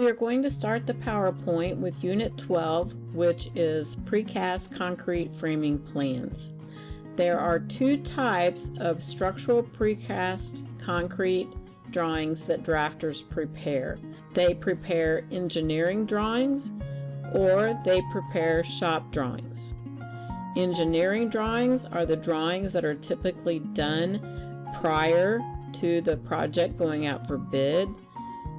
we are going to start the PowerPoint with Unit 12, which is Precast Concrete Framing Plans. There are two types of structural precast concrete drawings that drafters prepare. They prepare engineering drawings or they prepare shop drawings. Engineering drawings are the drawings that are typically done prior to the project going out for bid.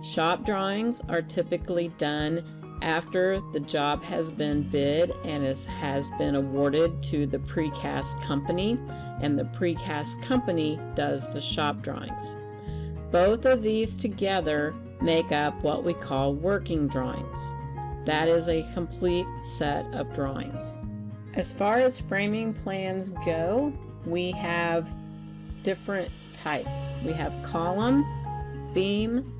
Shop drawings are typically done after the job has been bid and has been awarded to the precast company, and the precast company does the shop drawings. Both of these together make up what we call working drawings. That is a complete set of drawings. As far as framing plans go, we have different types. We have column, beam,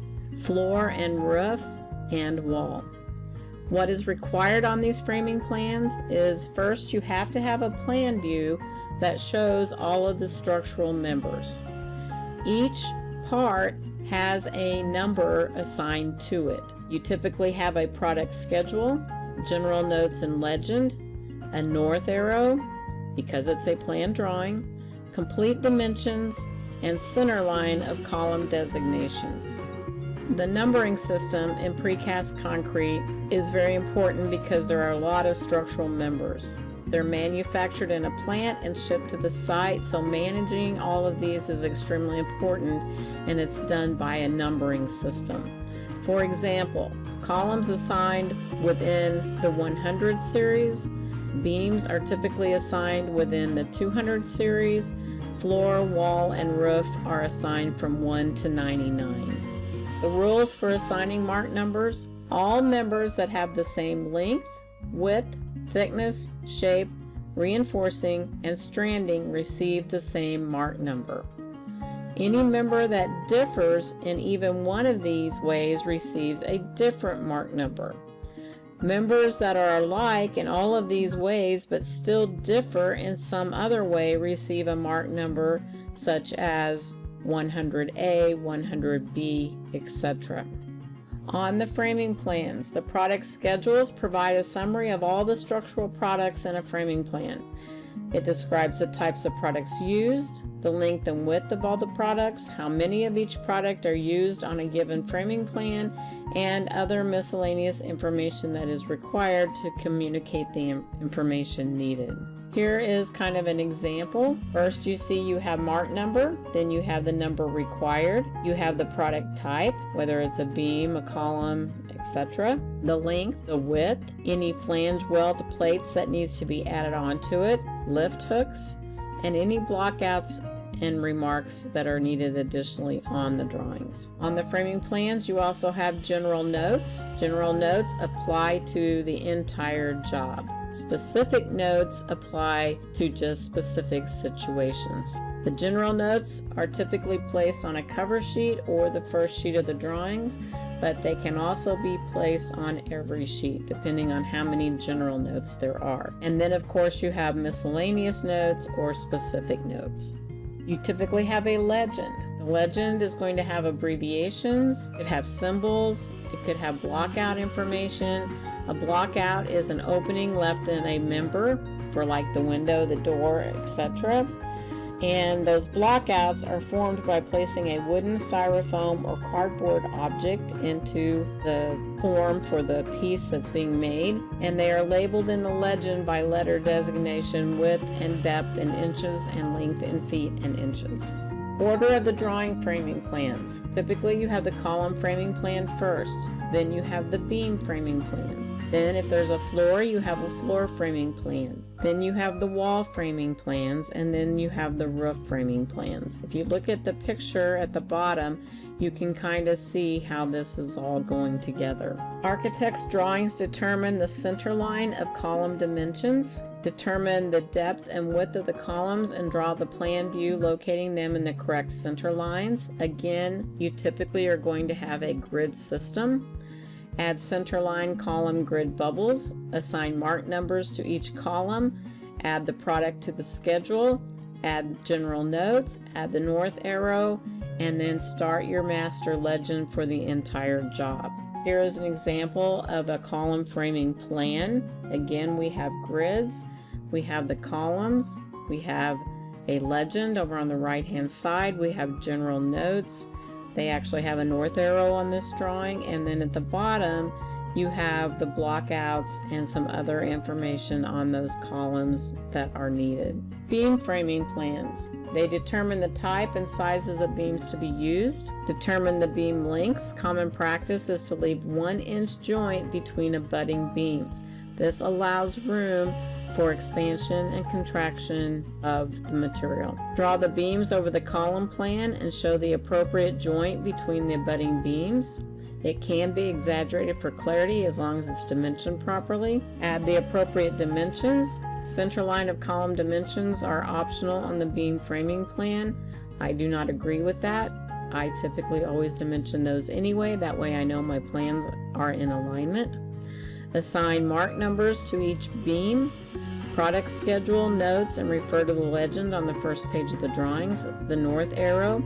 floor and roof, and wall. What is required on these framing plans is, first, you have to have a plan view that shows all of the structural members. Each part has a number assigned to it. You typically have a product schedule, general notes and legend, a north arrow, because it's a plan drawing, complete dimensions, and center line of column designations. The numbering system in precast concrete is very important because there are a lot of structural members. They're manufactured in a plant and shipped to the site, so managing all of these is extremely important, and it's done by a numbering system. For example, columns assigned within the 100 series, beams are typically assigned within the 200 series, floor, wall, and roof are assigned from 1 to 99. The rules for assigning mark numbers: all members that have the same length, width, thickness, shape, reinforcing, and stranding receive the same mark number. Any member that differs in even one of these ways receives a different mark number. Members that are alike in all of these ways but still differ in some other way receive a mark number such as 100A, 100B, etc. On the framing plans, the product schedules provide a summary of all the structural products in a framing plan. It describes the types of products used, the length and width of all the products, how many of each product are used on a given framing plan, and other miscellaneous information that is required to communicate the information needed. Here is kind of an example. First, you see you have mark number, then you have the number required, you have the product type, whether it's a beam, a column, etc., the length, the width, any flange weld plates that needs to be added onto it, lift hooks, and any blockouts and remarks that are needed additionally on the drawings. On the framing plans, you also have general notes. General notes apply to the entire job. Specific notes apply to just specific situations. The general notes are typically placed on a cover sheet or the first sheet of the drawings, but they can also be placed on every sheet depending on how many general notes there are. And then of course you have miscellaneous notes or specific notes. You typically have a legend. The legend is going to have abbreviations, it could have symbols, it could have blockout information. A blockout is an opening left in a member for like the window, the door, etc. And those blockouts are formed by placing a wooden, styrofoam, or cardboard object into the form for the piece that's being made, and they are labeled in the legend by letter designation, width and depth in inches, and length in feet and inches. Order of the drawing framing plans. Typically you have the column framing plan first, then you have the beam framing plans. Then if there's a floor, you have a floor framing plan. Then you have the wall framing plans, and then you have the roof framing plans. If you look at the picture at the bottom, you can kind of see how this is all going together. Architect's drawings determine the center line of column dimensions, determine the depth and width of the columns, and draw the plan view locating them in the correct center lines. Again, you typically are going to have a grid system. Add centerline column grid bubbles, assign mark numbers to each column, add the product to the schedule, add general notes, add the north arrow, and then start your master legend for the entire job. Here is an example of a column framing plan. Again, we have grids, we have the columns, we have a legend over on the right hand side, we have general notes. They actually have a north arrow on this drawing, and then at the bottom you have the blockouts and some other information on those columns that are needed. Beam framing plans. They determine the type and sizes of beams to be used, determine the beam lengths. Common practice is to leave 1-inch joint between abutting beams. This allows room for expansion and contraction of the material. Draw the beams over the column plan and show the appropriate joint between the abutting beams. It can be exaggerated for clarity as long as it's dimensioned properly. Add the appropriate dimensions. Center line of column dimensions are optional on the beam framing plan. I do not agree with that. I typically always dimension those anyway. That way I know my plans are in alignment. Assign mark numbers to each beam. Product schedule, notes, and refer to the legend on the first page of the drawings, the north arrow.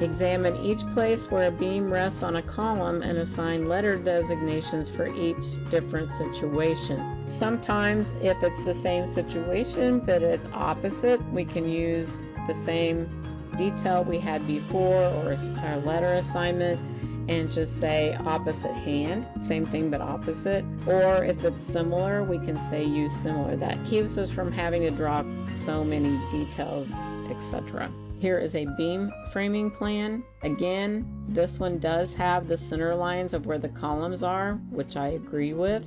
Examine each place where a beam rests on a column and assign letter designations for each different situation. Sometimes if it's the same situation but it's opposite, we can use the same detail we had before or our letter assignment and just say opposite hand, same thing but opposite. Or if it's similar, we can say use similar. That keeps us from having to draw so many details, etc. Here is a beam framing plan. Again, this one does have the center lines of where the columns are, which I agree with.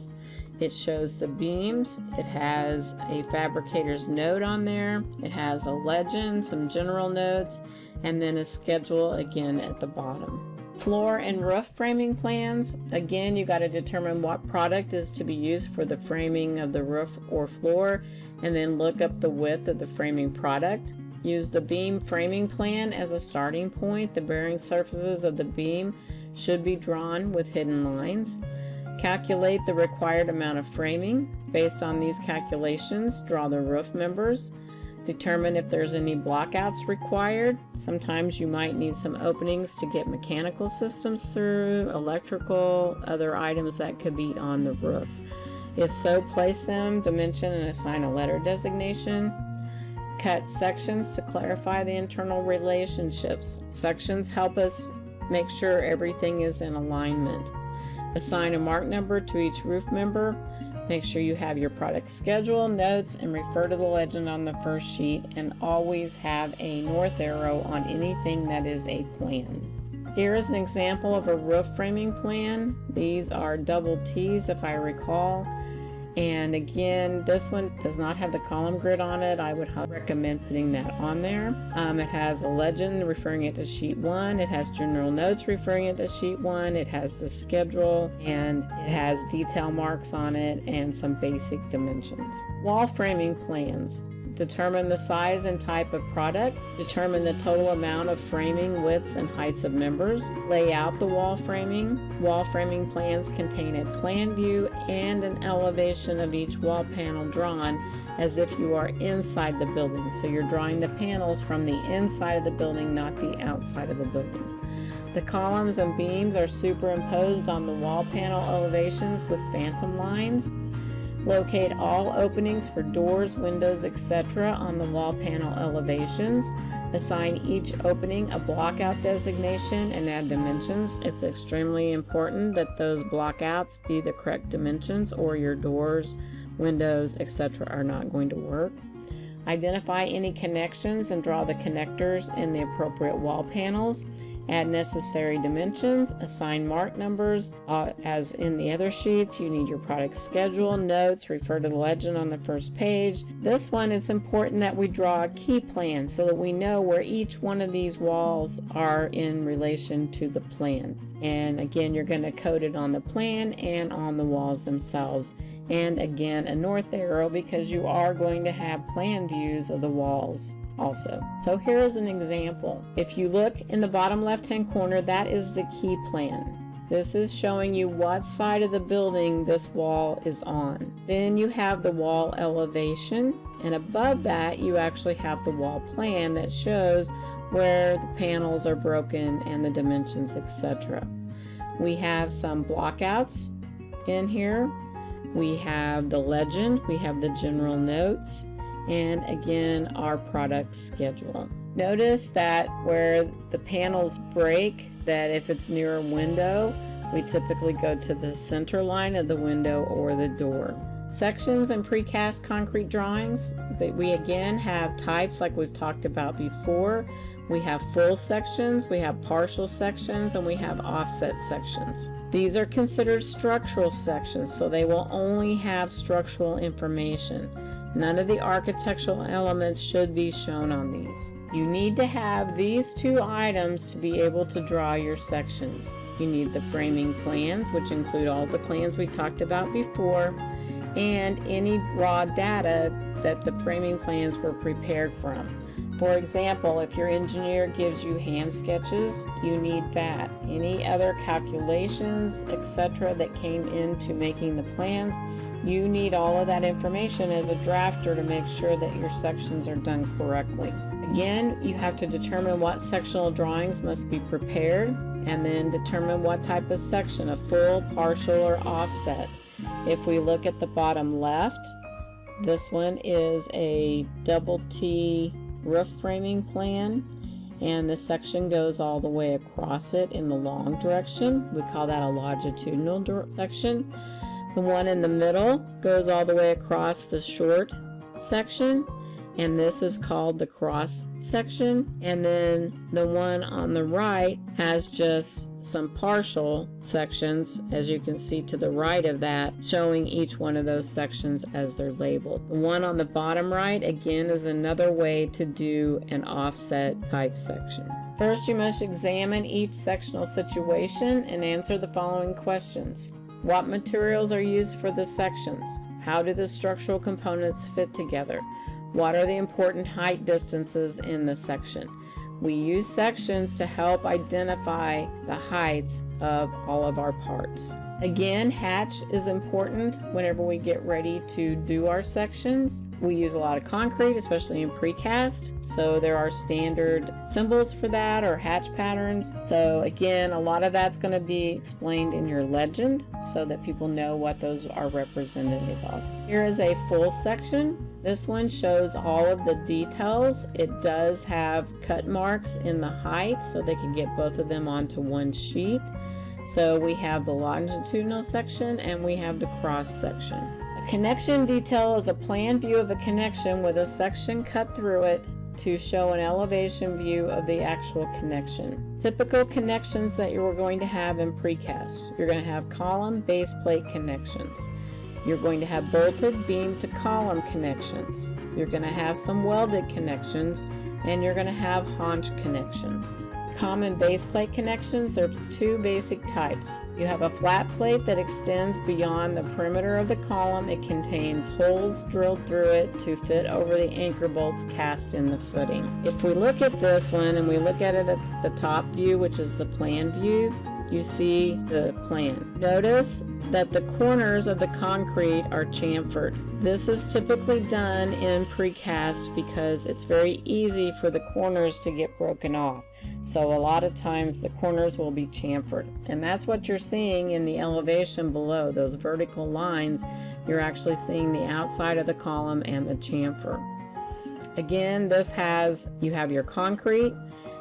It shows the beams. It has a fabricator's note on there. It has a legend, some general notes, and then a schedule again at the bottom. Floor and roof framing plans. Again, you got to determine what product is to be used for the framing of the roof or floor, and then look up the width of the framing product. Use the beam framing plan as a starting point. The bearing surfaces of the beam should be drawn with hidden lines. Calculate the required amount of framing. Based on these calculations, draw the roof members. Determine if there's any blockouts required. Sometimes you might need some openings to get mechanical systems through, electrical, other items that could be on the roof. If so, place them, dimension, and assign a letter designation. Cut sections to clarify the internal relationships. Sections help us make sure everything is in alignment. Assign a mark number to each roof member. Make sure you have your product schedule, notes, and refer to the legend on the first sheet, and always have a north arrow on anything that is a plan. Here is an example of a roof framing plan. These are double T's if I recall. And again, this one does not have the column grid on it. I would recommend putting that on there. It has a legend referring it to sheet 1. It has general notes referring it to sheet 1. It has the schedule, and it has detail marks on it and some basic dimensions. Wall framing plans. Determine the size and type of product. Determine the total amount of framing, widths, and heights of members. Lay out the wall framing. Wall framing plans contain a plan view and an elevation of each wall panel drawn as if you are inside the building. So you're drawing the panels from the inside of the building, not the outside of the building. The columns and beams are superimposed on the wall panel elevations with phantom lines. Locate all openings for doors, windows, etc. on the wall panel elevations. Assign each opening a blockout designation and add dimensions. It's extremely important that those blockouts be the correct dimensions, or your doors, windows, etc. are not going to work. Identify any connections and draw the connectors in the appropriate wall panels. Add necessary dimensions, assign mark numbers. As in the other sheets, you need your product schedule, notes, refer to the legend on the first page. This one, it's important that we draw a key plan so that we know where each one of these walls are in relation to the plan. And again, you're going to code it on the plan and on the walls themselves. And again, a north arrow because you are going to have plan views of the walls also. So here is an example. If you look in the bottom left-hand corner, that is the key plan. This is showing you what side of the building this wall is on. Then you have the wall elevation, and above that you actually have the wall plan that shows where the panels are broken and the dimensions, etc. We have some blockouts in here. We have the legend, we have the general notes, and again our product schedule. Notice that where the panels break, that if it's near a window, we typically go to the center line of the window or the door. Sections and precast concrete drawings, that we again have types like we've talked about before. We have full sections, we have partial sections, and we have offset sections. These are considered structural sections, so they will only have structural information. None of the architectural elements should be shown on these. You need to have these two items to be able to draw your sections. You need the framing plans, which include all the plans we talked about before, and any raw data that the framing plans were prepared from. For example, if your engineer gives you hand sketches, you need that. Any other calculations, etc. that came into making the plans, you need all of that information as a drafter to make sure that your sections are done correctly. Again, you have to determine what sectional drawings must be prepared and then determine what type of section, a full, partial, or offset. If we look at the bottom left, this one is a double T roof framing plan, and the section goes all the way across it in the long direction. We call that a longitudinal section. The one in the middle goes all the way across the short section, and this is called the cross section. And then the one on the right has just some partial sections, as you can see to the right of that, showing each one of those sections as they're labeled. The one on the bottom right, again, is another way to do an offset type section. First, you must examine each sectional situation and answer the following questions. What materials are used for the sections? How do the structural components fit together? What are the important height distances in the section? We use sections to help identify the heights of all of our parts. Again, hatch is important whenever we get ready to do our sections. We use a lot of concrete, especially in precast, so there are standard symbols for that or hatch patterns. So again, a lot of that's going to be explained in your legend so that people know what those are representative of. Here is a full section. This one shows all of the details. It does have cut marks in the height so they can get both of them onto one sheet. So we have the longitudinal section and we have the cross section. A connection detail is a plan view of a connection with a section cut through it to show an elevation view of the actual connection. Typical connections that you're going to have in precast. You're going to have column base plate connections. You're going to have bolted beam to column connections. You're going to have some welded connections, and you're going to have Honch connections. Common base plate connections, there's two basic types. You have a flat plate that extends beyond the perimeter of the column. It contains holes drilled through it to fit over the anchor bolts cast in the footing. If we look at this one and we look at it at the top view, which is the plan view, you see the plan. Notice that the corners of the concrete are chamfered. This is typically done in precast because it's very easy for the corners to get broken off. So a lot of times the corners will be chamfered, and that's what you're seeing in the elevation below. Those vertical lines, you're actually seeing the outside of the column and the chamfer. Again, you have your concrete,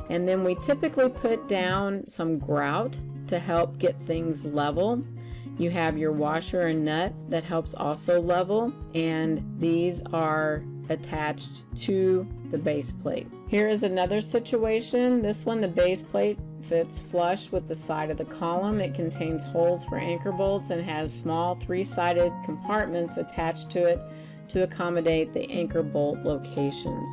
and then we typically put down some grout to help get things level. You have your washer and nut that helps also level, and these are attached to the base plate. Here is another situation. This one, the base plate fits flush with the side of the column. It contains holes for anchor bolts and has small three-sided compartments attached to it to accommodate the anchor bolt locations.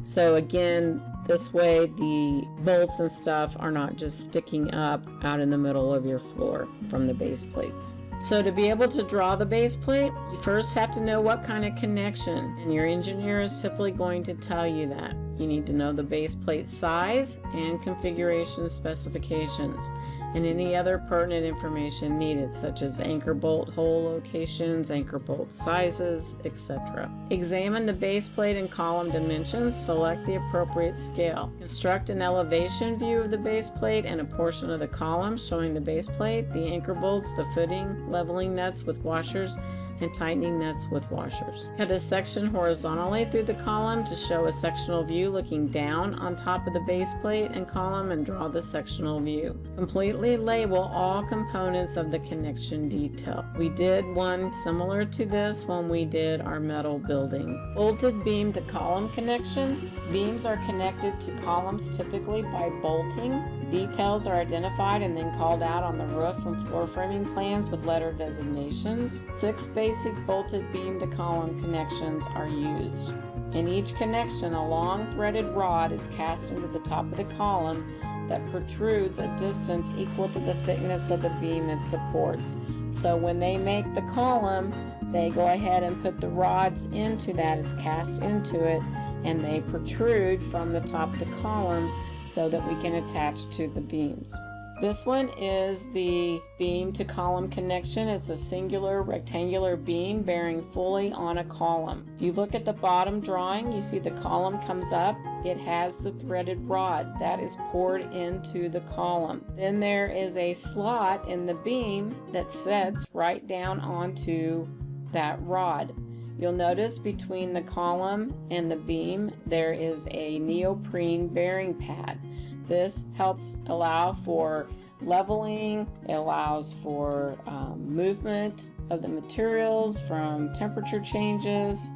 So again, this way the bolts and stuff are not just sticking up out in the middle of your floor from the base plates. So to be able to draw the base plate, you first have to know what kind of connection, and your engineer is simply going to tell you that. You need to know the base plate size and configuration specifications. and any other pertinent information needed, such as anchor bolt hole locations, anchor bolt sizes, etc. Examine the base plate and column dimensions. Select the appropriate scale. Construct an elevation view of the base plate and a portion of the column showing the base plate, the anchor bolts, the footing, leveling nuts with washers, and tightening nuts with washers. Cut a section horizontally through the column to show a sectional view looking down on top of the base plate and column, and draw the sectional view. Completely label all components of the connection detail. We did one similar to this when we did our metal building. Bolted beam to column connection. Beams are connected to columns typically by bolting. Details are identified and then called out on the roof and floor framing plans with letter designations. 6 basic bolted beam to column connections are used. In each connection, a long threaded rod is cast into the top of the column that protrudes a distance equal to the thickness of the beam it supports. So when they make the column, they go ahead and put the rods into that. It's cast into it, and they protrude from the top of the column so that we can attach to the beams. This one is the beam to column connection. It's a singular rectangular beam bearing fully on a column. If you look at the bottom drawing, you see the column comes up. It has the threaded rod that is poured into the column. Then there is a slot in the beam that sets right down onto that rod. You'll notice between the column and the beam there is a neoprene bearing pad. This helps allow for leveling. It allows for movement of the materials from temperature changes,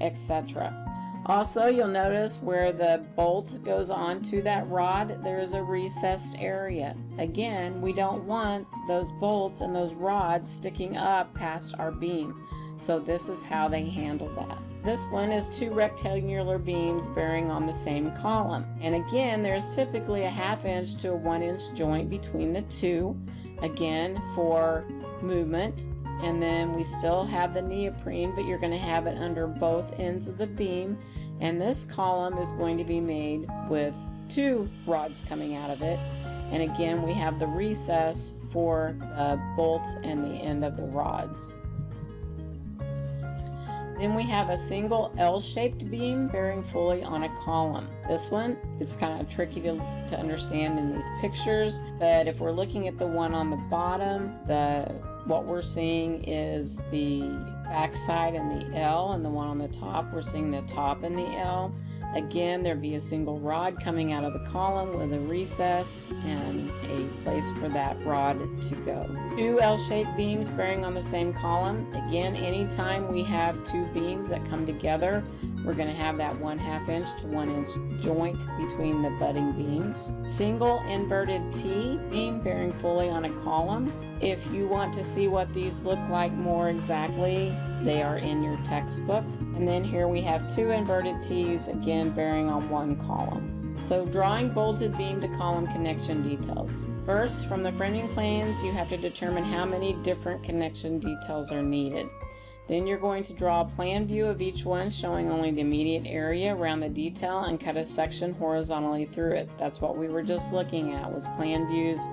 etc. Also, you'll notice where the bolt goes onto that rod, there is a recessed area. Again, we don't want those bolts and those rods sticking up past our beam. So this is how they handle that. This one is 2 rectangular beams bearing on the same column. And again, there's typically a 1/2 inch to a 1 inch joint between the two, again for movement. And then we still have the neoprene, but you're going to have it under both ends of the beam. And this column is going to be made with 2 rods coming out of it. And again, we have the recess for the bolts and the end of the rods. Then we have a single L-shaped beam bearing fully on a column. This one, it's kind of tricky to understand in these pictures, but if we're looking at the one on the bottom, what we're seeing is the back side and the L, and the one on the top, we're seeing the top and the L. Again, there'd be a single rod coming out of the column with a recess and a place for that rod to go. 2 L-shaped beams bearing on the same column. Again, anytime we have 2 beams that come together, we're going to have that 1/2 inch to 1 inch joint between the butting beams. Single inverted T beam bearing fully on a column. If you want to see what these look like more exactly, they are in your textbook. And then here we have 2 inverted T's, again bearing on one column. So drawing bolted beam to column connection details. First, from the framing plans, you have to determine how many different connection details are needed. Then you're going to draw a plan view of each one showing only the immediate area around the detail and cut a section horizontally through it. That's what we were just looking at, was plan views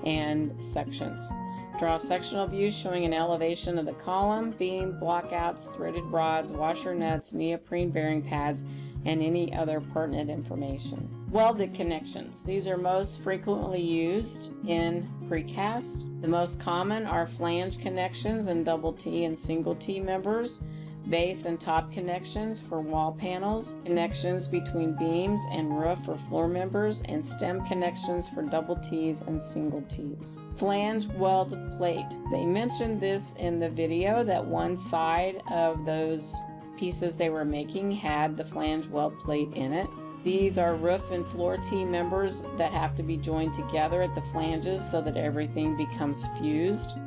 and sections. Draw sectional views showing an elevation of the column, beam, blockouts, threaded rods, washer nuts, neoprene bearing pads, and any other pertinent information. Welded connections. These are most frequently used in precast. The most common are flange connections and double T and single T members, base and top connections for wall panels, connections between beams and roof or floor members, and stem connections for double T's and single T's. Flange weld plate. They mentioned this in the video that one side of those pieces they were making had the flange weld plate in it. These are roof and floor T members that have to be joined together at the flanges so that everything becomes fused.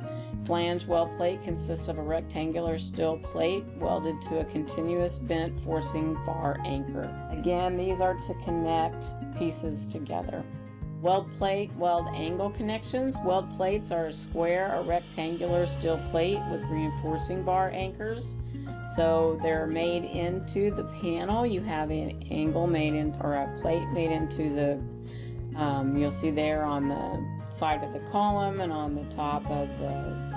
Flange weld plate consists of a rectangular steel plate welded to a continuous bent forcing bar anchor. Again, these are to connect pieces together. Weld plate, weld angle connections. Weld plates are a square or rectangular steel plate with reinforcing bar anchors. So they're made into the panel. You have an angle made in, or a plate made into the, you'll see there on the side of the column and on the top of the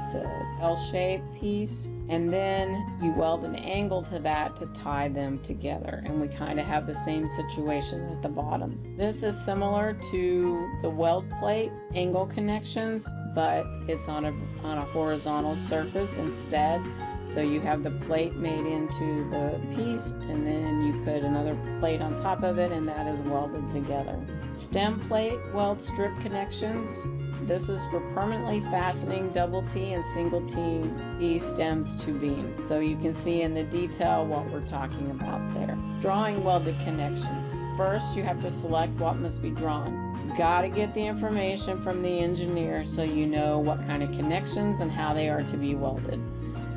L-shaped piece, and then you weld an angle to that to tie them together, and we kind of have the same situation at the bottom. This is similar to the weld plate angle connections, but it's on a horizontal surface instead. So you have the plate made into the piece, and then you put another plate on top of it, and that is welded together. Stem plate weld strip connections. This is for permanently fastening double T and single T stems to beams. So you can see in the detail what we're talking about there. Drawing welded connections. First, you have to select what must be drawn. You've got to get the information from the engineer so you know what kind of connections and how they are to be welded.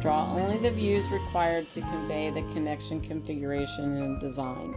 Draw only the views required to convey the connection configuration and design.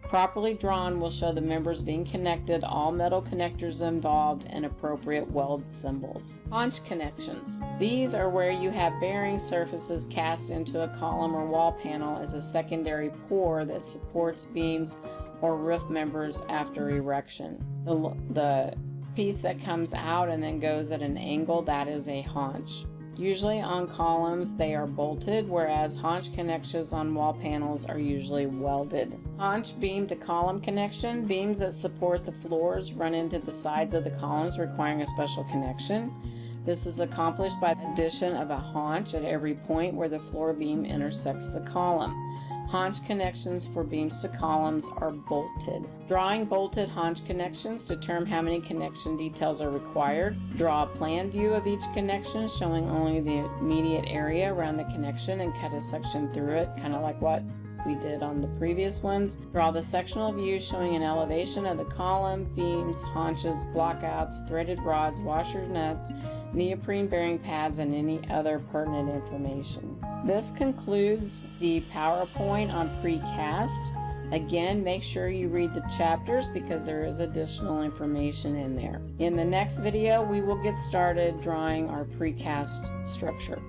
Properly drawn will show the members being connected, all metal connectors involved, and appropriate weld symbols. Honch connections. These are where you have bearing surfaces cast into a column or wall panel as a secondary pour that supports beams or roof members after erection. The piece that comes out and then goes at an angle, that is a honch. Usually on columns they are bolted, whereas honch connections on wall panels are usually welded. Honch beam to column connection. Beams that support the floors run into the sides of the columns, requiring a special connection. This is accomplished by the addition of a honch at every point where the floor beam intersects the column. Honch connections for beams to columns are bolted. Drawing bolted honch connections. Determine how many connection details are required. Draw a plan view of each connection showing only the immediate area around the connection and cut a section through it, kind of like what we did on the previous ones. Draw the sectional view showing an elevation of the column, beams, haunches, blockouts, threaded rods, washer nuts, neoprene bearing pads, and any other pertinent information. This concludes the PowerPoint on Precast. Again, make sure you read the chapters because there is additional information in there. In the next video, we will get started drawing our Precast structure.